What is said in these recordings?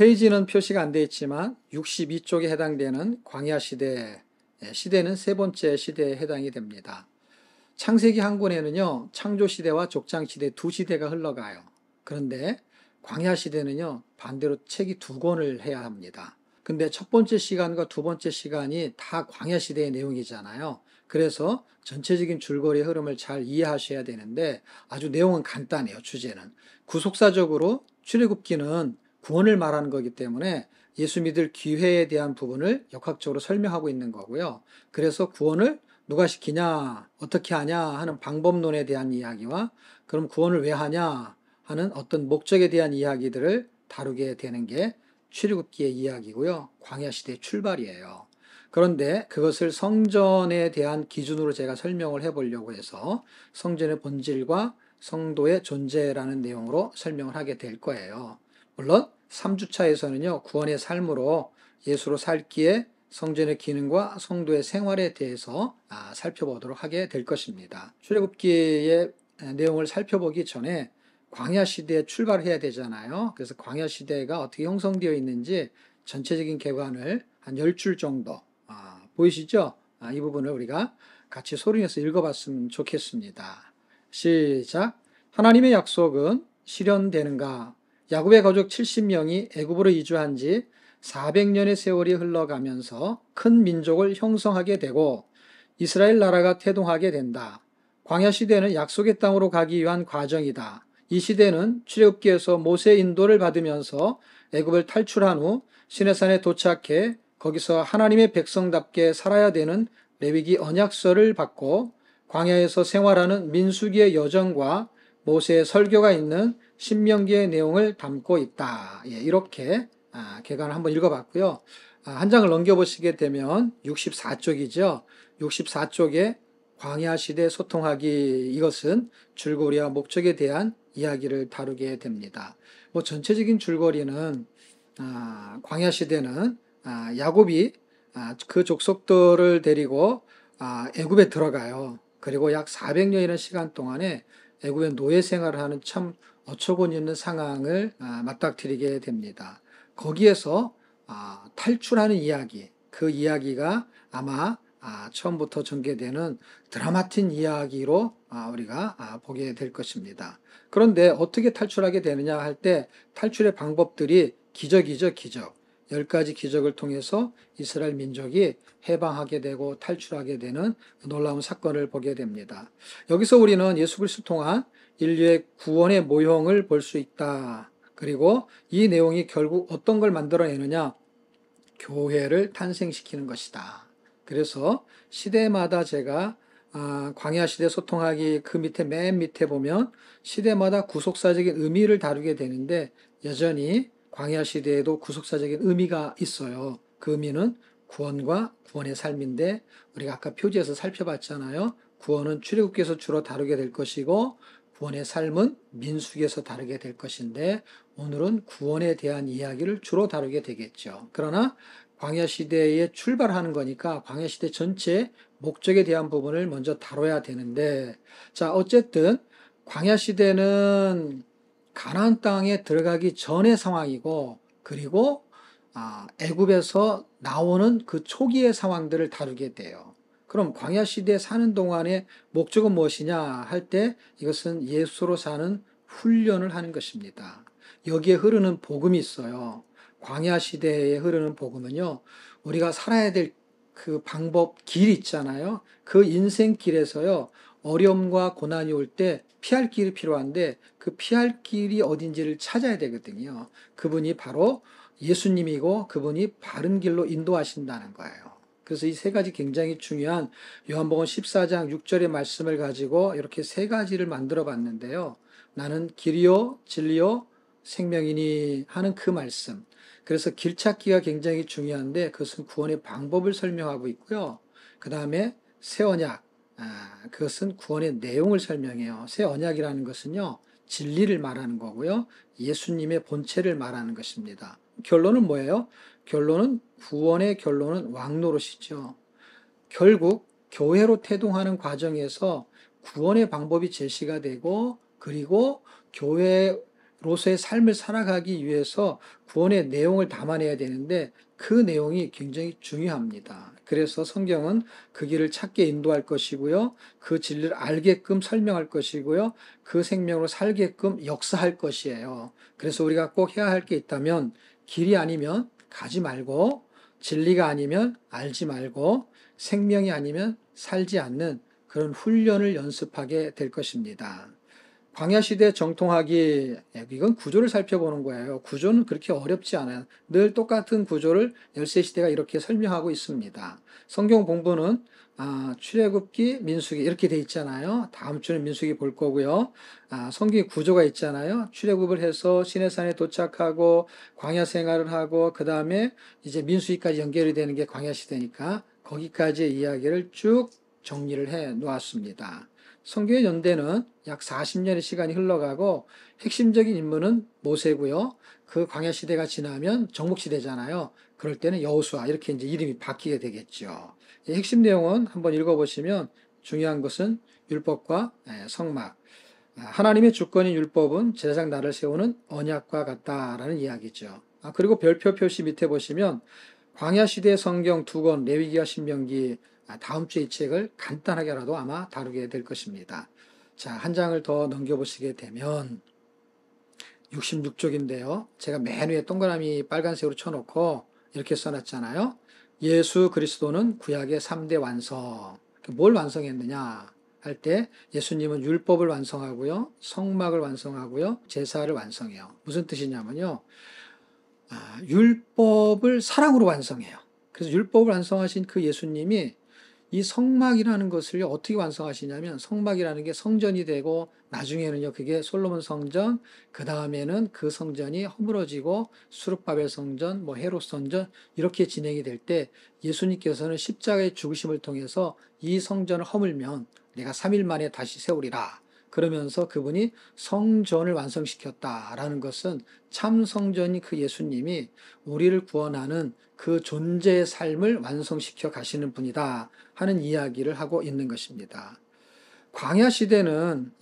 페이지는 표시가 안 되어 있지만 62쪽에 해당되는 광야 시대, 시대는 세 번째 시대에 해당이 됩니다. 창세기 한 권에는요, 창조 시대와 족장 시대 두 시대가 흘러가요. 그런데 광야 시대는요, 반대로 책이 두 권을 해야 합니다. 근데 첫 번째 시간과 두 번째 시간이 다 광야 시대의 내용이잖아요. 그래서 전체적인 줄거리 흐름을 잘 이해하셔야 되는데 아주 내용은 간단해요, 주제는. 구속사적으로 출애굽기는 구원을 말하는 거기 때문에 예수 믿을 기회에 대한 부분을 역학적으로 설명하고 있는 거고요. 그래서 구원을 누가 시키냐, 어떻게 하냐 하는 방법론에 대한 이야기와 그럼 구원을 왜 하냐 하는 어떤 목적에 대한 이야기들을 다루게 되는 게 출애굽기의 이야기고요. 광야 시대의 출발이에요. 그런데 그것을 성전에 대한 기준으로 제가 설명을 해보려고 해서 성전의 본질과 성도의 존재라는 내용으로 설명을 하게 될 거예요. 물론 3주차에서는요. 구원의 삶으로 예수로 살기에 성전의 기능과 성도의 생활에 대해서 살펴보도록 하게 될 것입니다. 출애굽기의 내용을 살펴보기 전에 광야 시대에 출발해야 되잖아요. 그래서 광야 시대가 어떻게 형성되어 있는지 전체적인 개관을 한 10줄 정도 보이시죠? 이 부분을 우리가 같이 소리내서 읽어봤으면 좋겠습니다. 시작. 하나님의 약속은 실현되는가? 야곱의 가족 70명이 애굽으로 이주한 지 400년의 세월이 흘러가면서 큰 민족을 형성하게 되고 이스라엘 나라가 태동하게 된다. 광야 시대는 약속의 땅으로 가기 위한 과정이다. 이 시대는 출애굽기에서 모세의 인도를 받으면서 애굽을 탈출한 후 시내산에 도착해 거기서 하나님의 백성답게 살아야 되는 레위기 언약서를 받고 광야에서 생활하는 민수기의 여정과 모세의 설교가 있는 신명기의 내용을 담고 있다. 이렇게 개관을 한번 읽어봤고요. 한 장을 넘겨보시게 되면 64쪽이죠. 64쪽에 광야 시대 소통하기, 이것은 줄거리와 목적에 대한 이야기를 다루게 됩니다. 전체적인 줄거리는 광야 시대는 야곱이 그 족속들을 데리고 애굽에 들어가요. 그리고 약 400년이라는 시간 동안에 애굽의 노예 생활을 하는 참 어처구니 없는 상황을 맞닥뜨리게 됩니다. 거기에서 탈출하는 이야기, 그 이야기가 아마 처음부터 전개되는 드라마틱 이야기로 우리가 보게 될 것입니다. 그런데 어떻게 탈출하게 되느냐 할 때 탈출의 방법들이 기적이죠, 기적. 10가지 기적을 통해서 이스라엘 민족이 해방하게 되고 탈출하게 되는 놀라운 사건을 보게 됩니다. 여기서 우리는 예수 그리스도를 통한 인류의 구원의 모형을 볼 수 있다. 그리고 이 내용이 결국 어떤 걸 만들어내느냐? 교회를 탄생시키는 것이다. 그래서 시대마다 제가 광야 시대 소통하기 그 밑에 맨 밑에 보면 시대마다 구속사적인 의미를 다루게 되는데 여전히 광야 시대에도 구속사적인 의미가 있어요. 그 의미는 구원과 구원의 삶인데 우리가 아까 표지에서 살펴봤잖아요. 구원은 출애굽기에서 주로 다루게 될 것이고 구원의 삶은 민수기에서 다루게 될 것인데 오늘은 구원에 대한 이야기를 주로 다루게 되겠죠. 그러나 광야 시대에 출발하는 거니까 광야 시대 전체 목적에 대한 부분을 먼저 다뤄야 되는데 자 어쨌든 광야 시대는 가나안 땅에 들어가기 전의 상황이고 그리고 애굽에서 나오는 그 초기의 상황들을 다루게 돼요. 그럼 광야 시대에 사는 동안의 목적은 무엇이냐 할 때 이것은 예수로 사는 훈련을 하는 것입니다. 여기에 흐르는 복음이 있어요. 광야 시대에 흐르는 복음은요. 우리가 살아야 될 그 방법, 길 있잖아요. 그 인생 길에서요. 어려움과 고난이 올 때 피할 길이 필요한데 그 피할 길이 어딘지를 찾아야 되거든요. 그분이 바로 예수님이고 그분이 바른 길로 인도하신다는 거예요. 그래서 이 세 가지 굉장히 중요한 요한복음 14장 6절의 말씀을 가지고 이렇게 세 가지를 만들어 봤는데요. 나는 길이요 진리요 생명이니 하는 그 말씀. 그래서 길 찾기가 굉장히 중요한데 그것은 구원의 방법을 설명하고 있고요. 그 다음에 새 언약. 그것은 구원의 내용을 설명해요. 새 언약이라는 것은요. 진리를 말하는 거고요. 예수님의 본체를 말하는 것입니다. 결론은 뭐예요? 결론은 구원의 결론은 왕노릇이죠. 결국 교회로 태동하는 과정에서 구원의 방법이 제시가 되고 그리고 교회 로서의 삶을 살아가기 위해서 구원의 내용을 담아내야 되는데 그 내용이 굉장히 중요합니다. 그래서 성경은 그 길을 찾게 인도할 것이고요. 그 진리를 알게끔 설명할 것이고요. 그 생명으로 살게끔 역사할 것이에요. 그래서 우리가 꼭 해야 할 게 있다면 길이 아니면 가지 말고 진리가 아니면 알지 말고 생명이 아니면 살지 않는 그런 훈련을 연습하게 될 것입니다. 광야 시대 정통하기, 이건 구조를 살펴보는 거예요. 구조는 그렇게 어렵지 않아요. 늘 똑같은 구조를 열세 시대가 이렇게 설명하고 있습니다. 성경 공부는 출애굽기, 민수기 이렇게 돼 있잖아요. 다음 주는 민수기 볼 거고요. 성경 구조가 있잖아요. 출애굽을 해서 시내산에 도착하고 광야 생활을 하고 그 다음에 이제 민수기까지 연결이 되는 게 광야 시대니까 거기까지의 이야기를 쭉 정리를 해 놓았습니다. 성경의 연대는 약 40년의 시간이 흘러가고 핵심적인 인물은 모세고요. 그 광야 시대가 지나면 정복 시대잖아요. 그럴 때는 여호수아 이렇게 이제 이름이 바뀌게 되겠죠. 핵심 내용은 한번 읽어보시면 중요한 것은 율법과 성막. 하나님의 주권인 율법은 제사장 나를 세우는 언약과 같다라는 이야기죠. 그리고 별표 표시 밑에 보시면 광야 시대 성경 2권 레위기와 신명기 다음 주에 이 책을 간단하게라도 아마 다루게 될 것입니다. 자, 한 장을 더 넘겨보시게 되면 66쪽인데요. 제가 맨 위에 동그라미 빨간색으로 쳐놓고 이렇게 써놨잖아요. 예수 그리스도는 구약의 3대 완성. 뭘 완성했느냐 할 때 예수님은 율법을 완성하고요. 성막을 완성하고요. 제사를 완성해요. 무슨 뜻이냐면요. 율법을 사랑으로 완성해요. 그래서 율법을 완성하신 그 예수님이 이 성막이라는 것을 어떻게 완성하시냐면 성막이라는 게 성전이 되고 나중에는요 그게 솔로몬 성전 그 다음에는 그 성전이 허물어지고 수룹바벨 성전 뭐 헤롯 성전 이렇게 진행이 될 때 예수님께서는 십자가의 죽으심을 통해서 이 성전을 허물면 내가 3일 만에 다시 세우리라 그러면서 그분이 성전을 완성시켰다라는 것은 참 성전이 그 예수님이 우리를 구원하는 그 존재의 삶을 완성시켜 가시는 분이다 하는 이야기를 하고 있는 것입니다. 광야 시대는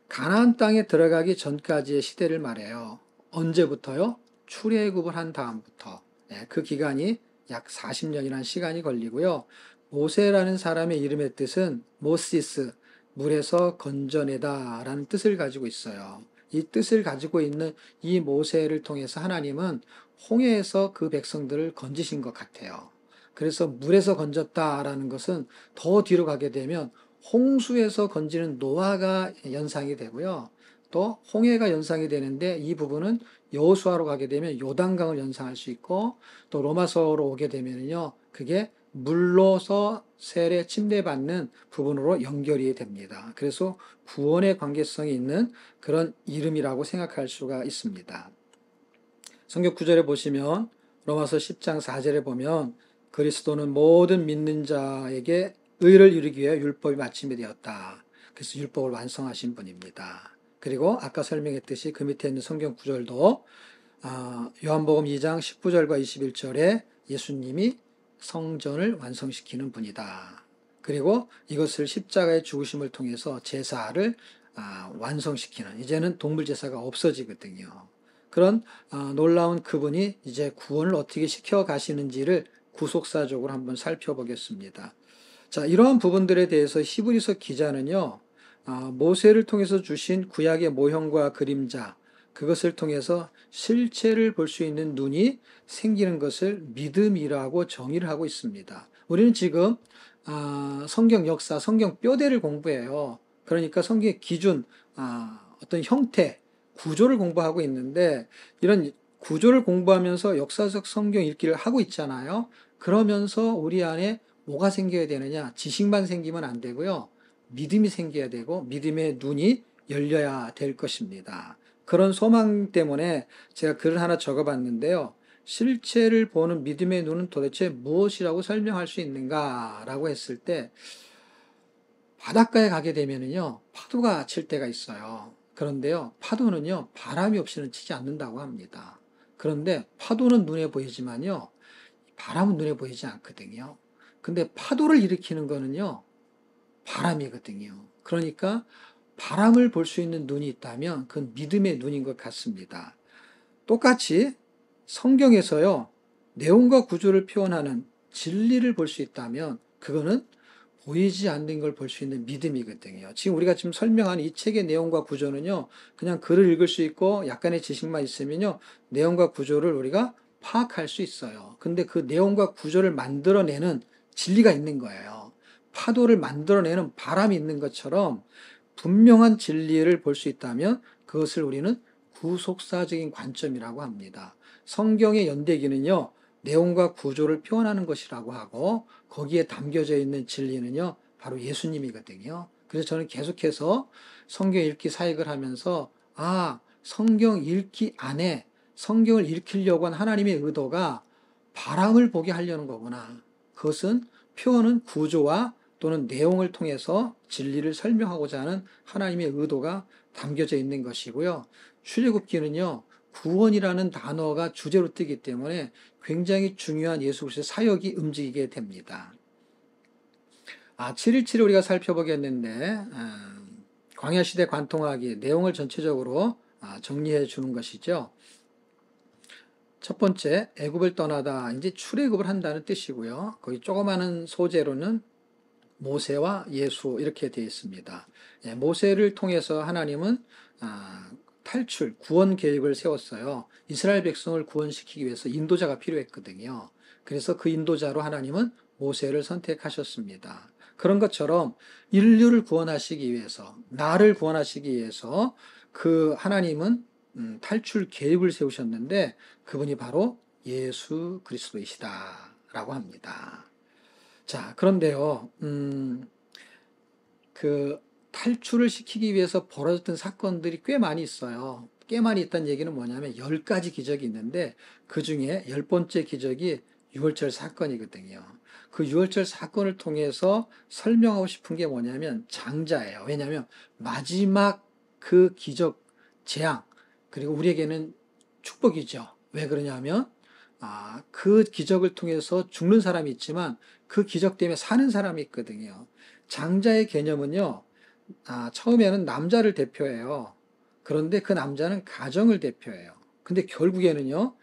가나안 땅에 들어가기 전까지의 시대를 말해요. 언제부터요? 출애굽을 한 다음부터. 그 기간이 약 40년이라는 시간이 걸리고요. 모세라는 사람의 이름의 뜻은 모시스, 물에서 건져내다라는 뜻을 가지고 있어요. 이 뜻을 가지고 있는 이 모세를 통해서 하나님은 홍해에서 그 백성들을 건지신 것 같아요. 그래서 물에서 건졌다라는 것은 더 뒤로 가게 되면 홍수에서 건지는 노아가 연상이 되고요. 또 홍해가 연상이 되는데 이 부분은 여호수아로 가게 되면 요단강을 연상할 수 있고 또 로마서로 오게 되면요. 그게 물로서 세례 침례받는 부분으로 연결이 됩니다. 그래서 구원의 관계성이 있는 그런 이름이라고 생각할 수가 있습니다. 성경 9절에 보시면 로마서 10장 4절에 보면 그리스도는 모든 믿는 자에게 의를 이루기 위해 율법이 마침이 되었다. 그래서 율법을 완성하신 분입니다. 그리고 아까 설명했듯이 그 밑에 있는 성경 구절도 요한복음 2장 19절과 21절에 예수님이 성전을 완성시키는 분이다. 그리고 이것을 십자가의 죽으심을 통해서 제사를 완성시키는 이제는 동물 제사가 없어지거든요. 그런 놀라운 그분이 이제 구원을 어떻게 시켜 가시는지를 구속사적으로 한번 살펴보겠습니다. 자, 이러한 부분들에 대해서 히브리서 기자는요, 모세를 통해서 주신 구약의 모형과 그림자, 그것을 통해서 실체를 볼 수 있는 눈이 생기는 것을 믿음이라고 정의를 하고 있습니다. 우리는 지금 성경 역사, 성경 뼈대를 공부해요. 그러니까 성경의 기준, 어떤 형태, 구조를 공부하고 있는데 이런 구조를 공부하면서 역사적 성경 읽기를 하고 있잖아요. 그러면서 우리 안에 뭐가 생겨야 되느냐? 지식만 생기면 안 되고요. 믿음이 생겨야 되고 믿음의 눈이 열려야 될 것입니다. 그런 소망 때문에 제가 글을 하나 적어봤는데요. 실체를 보는 믿음의 눈은 도대체 무엇이라고 설명할 수 있는가라고 했을 때 바닷가에 가게 되면은요 파도가 칠 때가 있어요. 그런데요 파도는요 바람이 없이는 치지 않는다고 합니다. 그런데 파도는 눈에 보이지만요 바람은 눈에 보이지 않거든요. 근데 파도를 일으키는 거는요 바람이거든요. 그러니까 바람을 볼 수 있는 눈이 있다면 그건 믿음의 눈인 것 같습니다. 똑같이 성경에서요, 내용과 구조를 표현하는 진리를 볼 수 있다면 그거는 보이지 않는 걸 볼 수 있는 믿음이거든요. 지금 우리가 지금 설명한 이 책의 내용과 구조는요, 그냥 글을 읽을 수 있고 약간의 지식만 있으면요, 내용과 구조를 우리가 파악할 수 있어요. 근데 그 내용과 구조를 만들어내는 진리가 있는 거예요. 파도를 만들어내는 바람이 있는 것처럼 분명한 진리를 볼 수 있다면 그것을 우리는 구속사적인 관점이라고 합니다. 성경의 연대기는요, 내용과 구조를 표현하는 것이라고 하고 거기에 담겨져 있는 진리는요, 바로 예수님이거든요. 그래서 저는 계속해서 성경 읽기 사역을 하면서 성경 읽기 안에 성경을 읽히려고 한 하나님의 의도가 바람을 보게 하려는 거구나. 그것은 표현은 구조와 또는 내용을 통해서 진리를 설명하고자 하는 하나님의 의도가 담겨져 있는 것이고요. 출애굽기는요, 구원이라는 단어가 주제로 뜨기 때문에 굉장히 중요한 예수 그리스도의 사역이 움직이게 됩니다. 7.17을 우리가 살펴보겠는데, 광야시대 관통하기 내용을 전체적으로 정리해 주는 것이죠. 첫 번째, 애굽을 떠나다 이제 출애굽을 한다는 뜻이고요. 거기 조그마한 소재로는 모세와 예수 이렇게 되어 있습니다. 모세를 통해서 하나님은 탈출, 구원 계획을 세웠어요. 이스라엘 백성을 구원시키기 위해서 인도자가 필요했거든요. 그래서 그 인도자로 하나님은 모세를 선택하셨습니다. 그런 것처럼 인류를 구원하시기 위해서, 나를 구원하시기 위해서 그 하나님은 탈출 계획을 세우셨는데 그분이 바로 예수 그리스도이시다라고 합니다. 자, 그런데요, 그 탈출을 시키기 위해서 벌어졌던 사건들이 꽤 많이 있어요. 꽤 많이 있다는 얘기는 뭐냐면 10가지 기적이 있는데 그 중에 10번째 기적이 유월절 사건이거든요. 그 유월절 사건을 통해서 설명하고 싶은 게 뭐냐면 장자예요. 왜냐하면 마지막 그 기적, 재앙, 그리고 우리에게는 축복이죠. 왜 그러냐면 그 기적을 통해서 죽는 사람이 있지만 그 기적 때문에 사는 사람이 있거든요. 장자의 개념은요, 처음에는 남자를 대표해요. 그런데 그 남자는 가정을 대표해요. 근데 결국에는요,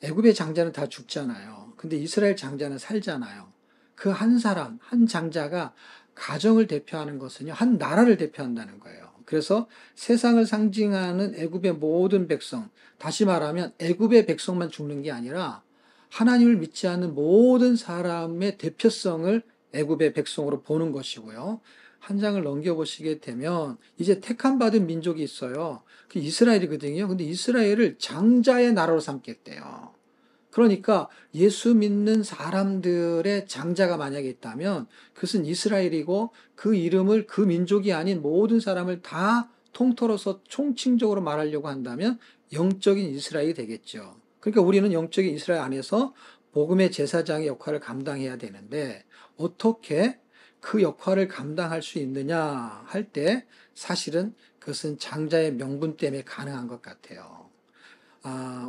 애굽의 장자는 다 죽잖아요. 근데 이스라엘 장자는 살잖아요. 그 한 사람, 한 장자가 가정을 대표하는 것은요, 한 나라를 대표한다는 거예요. 그래서 세상을 상징하는 애굽의 모든 백성, 다시 말하면 애굽의 백성만 죽는 게 아니라 하나님을 믿지 않는 모든 사람의 대표성을 애굽의 백성으로 보는 것이고요. 한 장을 넘겨보시게 되면 이제 택함 받은 민족이 있어요. 그 이스라엘이거든요. 근데 이스라엘을 장자의 나라로 삼겠대요. 그러니까 예수 믿는 사람들의 장자가 만약에 있다면 그것은 이스라엘이고 그 이름을 그 민족이 아닌 모든 사람을 다 통틀어서 총칭적으로 말하려고 한다면 영적인 이스라엘이 되겠죠. 그러니까 우리는 영적인 이스라엘 안에서 복음의 제사장의 역할을 감당해야 되는데 어떻게 그 역할을 감당할 수 있느냐 할 때 사실은 그것은 장자의 명분 때문에 가능한 것 같아요.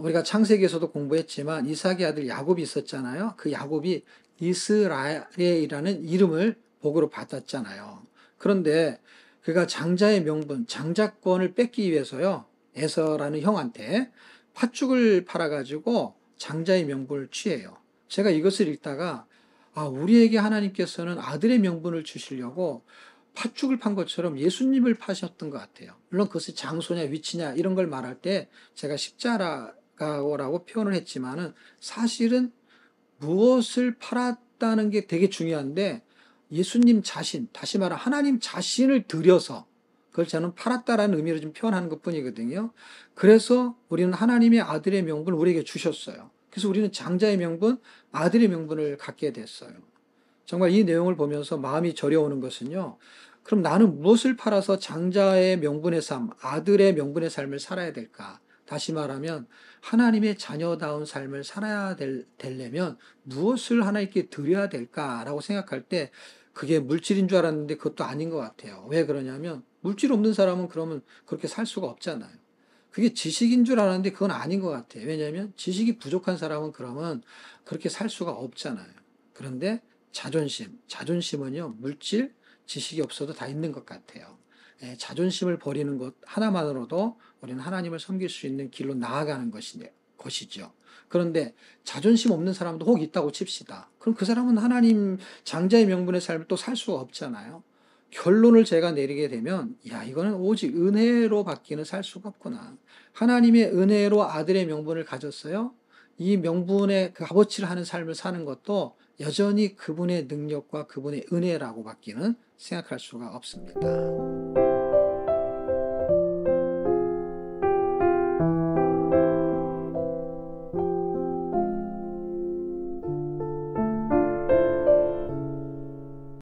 우리가 창세기에서도 공부했지만 이삭의 아들 야곱이 있었잖아요. 그 야곱이 이스라엘이라는 이름을 복으로 받았잖아요. 그런데 그가 장자의 명분, 장자권을 뺏기 위해서요. 에서라는 형한테 팥죽을 팔아가지고 장자의 명분을 취해요. 제가 이것을 읽다가 우리에게 하나님께서는 아들의 명분을 주시려고 팥죽을 판 것처럼 예수님을 파셨던 것 같아요. 물론 그것이 장소냐 위치냐 이런 걸 말할 때 제가 십자가라고 표현을 했지만은 사실은 무엇을 팔았다는 게 되게 중요한데 예수님 자신, 다시 말하면 하나님 자신을 들여서 그걸 저는 팔았다라는 의미로 좀 표현하는 것 뿐이거든요. 그래서 우리는 하나님의 아들의 명분을 우리에게 주셨어요. 그래서 우리는 장자의 명분, 아들의 명분을 갖게 됐어요. 정말 이 내용을 보면서 마음이 저려오는 것은요. 그럼 나는 무엇을 팔아서 장자의 명분의 삶, 아들의 명분의 삶을 살아야 될까? 다시 말하면 하나님의 자녀다운 삶을 살아야 되려면 무엇을 하나님께 드려야 될까라고 생각할 때 그게 물질인 줄 알았는데 그것도 아닌 것 같아요. 왜 그러냐면 물질 없는 사람은 그러면 그렇게 살 수가 없잖아요. 그게 지식인 줄 알았는데 그건 아닌 것 같아요. 왜냐하면 지식이 부족한 사람은 그러면 그렇게 살 수가 없잖아요. 그런데 자존심은요, 물질, 지식이 없어도 다 있는 것 같아요. 자존심을 버리는 것 하나만으로도 우리는 하나님을 섬길 수 있는 길로 나아가는 것이죠. 그런데 자존심 없는 사람도 혹 있다고 칩시다. 그럼 그 사람은 하나님 장자의 명분의 삶을 또 살 수가 없잖아요. 결론을 제가 내리게 되면, 야, 이거는 오직 은혜로 받기는 살 수가 없구나. 하나님의 은혜로 아들의 명분을 가졌어요. 이 명분의 그 값어치를 하는 삶을 사는 것도 여전히 그분의 능력과 그분의 은혜라고 받기는 생각할 수가 없습니다.